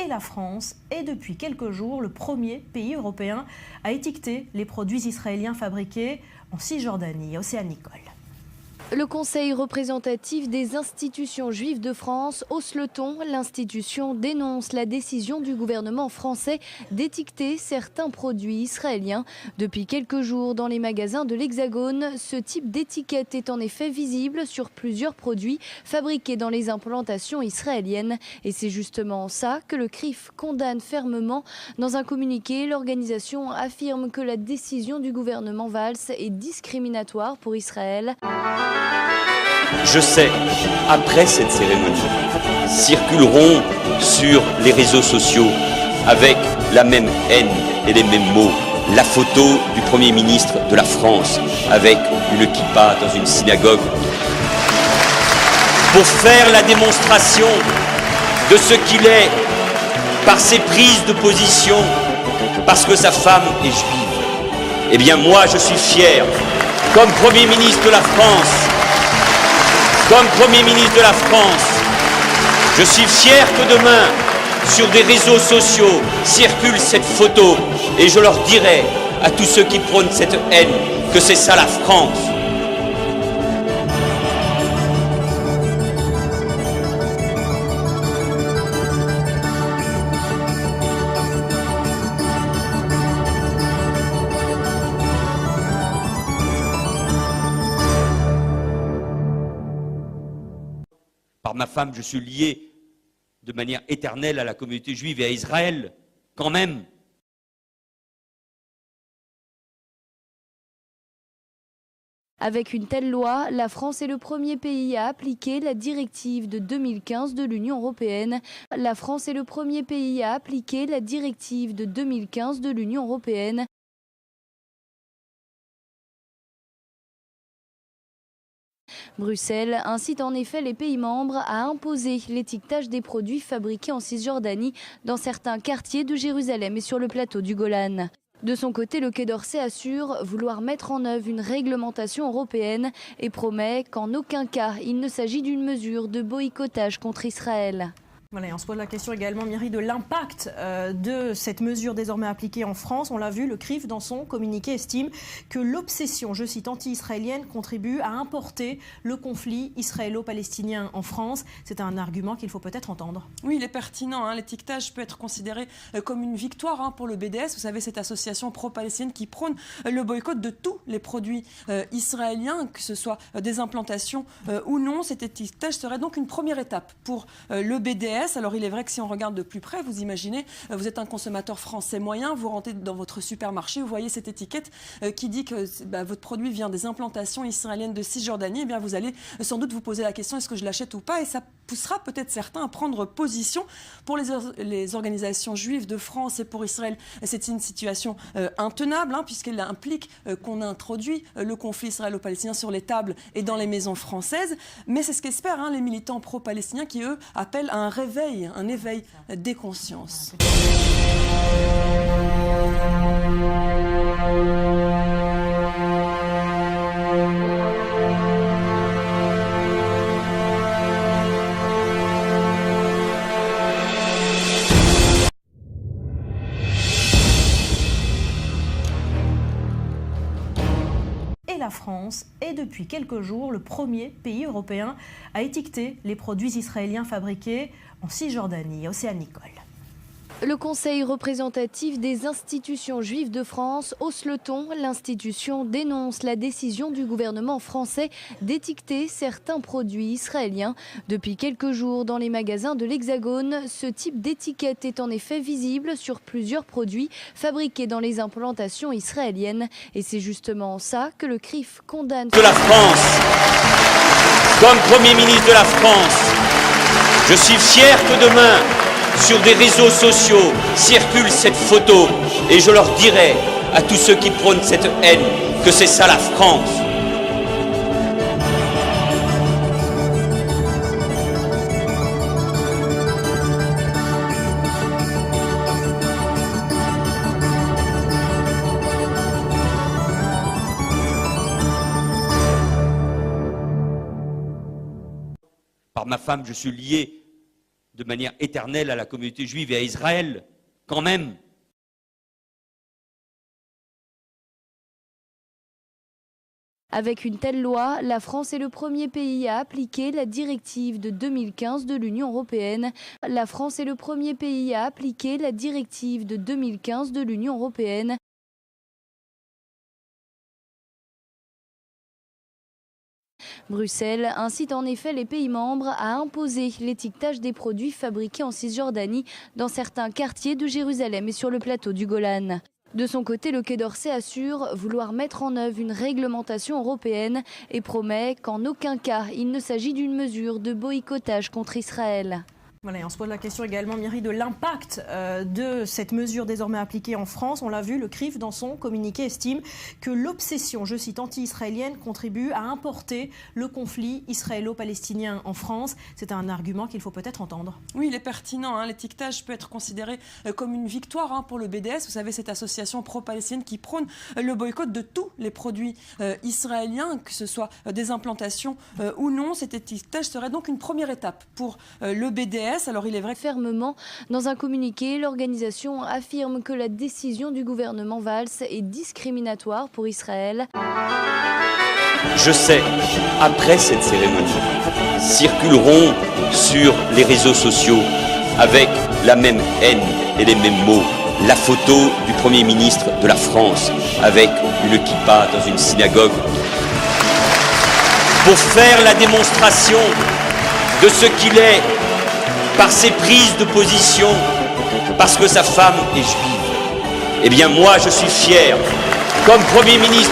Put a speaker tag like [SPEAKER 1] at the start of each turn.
[SPEAKER 1] la France est depuis quelques jours le premier pays européen à étiqueter les produits israéliens fabriqués en Cisjordanie. Océane Nicole.
[SPEAKER 2] Le Conseil représentatif des institutions juives de France hausse le ton. L'institution dénonce la décision du gouvernement français d'étiqueter certains produits israéliens. Depuis quelques jours, dans les magasins de l'Hexagone, ce type d'étiquette est en effet visible sur plusieurs produits fabriqués dans les implantations israéliennes. Et c'est justement ça que le CRIF condamne fermement. Dans un communiqué, l'organisation affirme que la décision du gouvernement Valls est discriminatoire pour Israël.
[SPEAKER 3] Je sais, après cette cérémonie, circuleront sur les réseaux sociaux avec la même haine et les mêmes mots la photo du Premier ministre de la France avec une kippa dans une synagogue pour faire la démonstration de ce qu'il est par ses prises de position parce que sa femme est juive. Eh bien moi je suis fier, comme Premier ministre de la France, je suis fier que demain, sur des réseaux sociaux, circule cette photo et je leur dirai à tous ceux qui prônent cette haine que c'est ça la France. Par ma femme, je suis lié de manière éternelle à la communauté juive et à Israël, quand même.
[SPEAKER 2] Avec une telle loi, la France est le premier pays à appliquer la directive de 2015 de l'Union européenne. La France est le premier pays à appliquer la directive de 2015 de l'Union européenne. Bruxelles incite en effet les pays membres à imposer l'étiquetage des produits fabriqués en Cisjordanie dans certains quartiers de Jérusalem et sur le plateau du Golan. De son côté, le Quai d'Orsay assure vouloir mettre en œuvre une réglementation européenne et promet qu'en aucun cas il ne s'agit d'une mesure de boycottage contre Israël.
[SPEAKER 1] Voilà, et on se pose la question également, Myri, de l'impact de cette mesure désormais appliquée en France. On l'a vu, le CRIF, dans son communiqué, estime que l'obsession, je cite, anti-israélienne contribue à importer le conflit israélo-palestinien en France. C'est un argument qu'il faut peut-être entendre.
[SPEAKER 4] Oui, il est pertinent. Hein. L'étiquetage peut être considéré comme une victoire pour le BDS. Vous savez, cette association pro-palestinienne qui prône le boycott de tous les produits israéliens, que ce soit des implantations ou non. Cet étiquetage serait donc une première étape pour le BDS. Alors il est vrai que si on regarde de plus près, vous imaginez, vous êtes un consommateur français moyen, vous rentrez dans votre supermarché, vous voyez cette étiquette qui dit que votre produit vient des implantations israéliennes de Cisjordanie, et bien vous allez sans doute vous poser la question, est-ce que je l'achète ou pas? Et ça poussera peut-être certains à prendre position. Pour les organisations juives de France et pour Israël, c'est une situation intenable, puisqu'elle implique qu'on introduit le conflit israélo-palestinien sur les tables et dans les maisons françaises. Mais c'est ce qu'espèrent les militants pro-palestiniens qui, eux, appellent à un éveil des consciences.
[SPEAKER 1] La France est depuis quelques jours le premier pays européen à étiqueter les produits israéliens fabriqués en Cisjordanie. Océane Nicole.
[SPEAKER 2] Le Conseil représentatif des institutions juives de France hausse le ton. L'institution dénonce la décision du gouvernement français d'étiqueter certains produits israéliens. Depuis quelques jours, dans les magasins de l'Hexagone, ce type d'étiquette est en effet visible sur plusieurs produits fabriqués dans les implantations israéliennes. Et c'est justement ça que le CRIF condamne.
[SPEAKER 3] De la France, comme Premier ministre de la France, je suis fier que demain, sur des réseaux sociaux, circule cette photo et je leur dirai à tous ceux qui prônent cette haine que c'est ça la France. Par ma femme, je suis lié de manière éternelle à la communauté juive et à Israël, quand même.
[SPEAKER 2] Avec une telle loi, la France est le premier pays à appliquer la directive de 2015 de l'Union européenne. La France est le premier pays à appliquer la directive de 2015 de l'Union européenne. Bruxelles incite en effet les pays membres à imposer l'étiquetage des produits fabriqués en Cisjordanie dans certains quartiers de Jérusalem et sur le plateau du Golan. De son côté, le Quai d'Orsay assure vouloir mettre en œuvre une réglementation européenne et promet qu'en aucun cas il ne s'agit d'une mesure de boycottage contre Israël.
[SPEAKER 1] Voilà, et on se pose la question également, Myri, de l'impact de cette mesure désormais appliquée en France. On l'a vu, le CRIF, dans son communiqué, estime que l'obsession, je cite, anti-israélienne contribue à importer le conflit israélo-palestinien en France. C'est un argument qu'il faut peut-être entendre.
[SPEAKER 4] Oui, il est pertinent. L'étiquetage peut être considéré comme une victoire pour le BDS. Vous savez, cette association pro-palestinienne qui prône le boycott de tous les produits israéliens, que ce soit des implantations ou non. Cet étiquetage serait donc une première étape pour le BDS. Alors il est vrai
[SPEAKER 2] fermement, dans un communiqué, l'organisation affirme que la décision du gouvernement Valls est discriminatoire pour Israël.
[SPEAKER 3] Je sais, après cette cérémonie, circuleront sur les réseaux sociaux avec la même haine et les mêmes mots la photo du Premier ministre de la France avec une kippa dans une synagogue pour faire la démonstration de ce qu'il est par ses prises de position, parce que sa femme est juive. Eh bien moi je suis fier, comme Premier ministre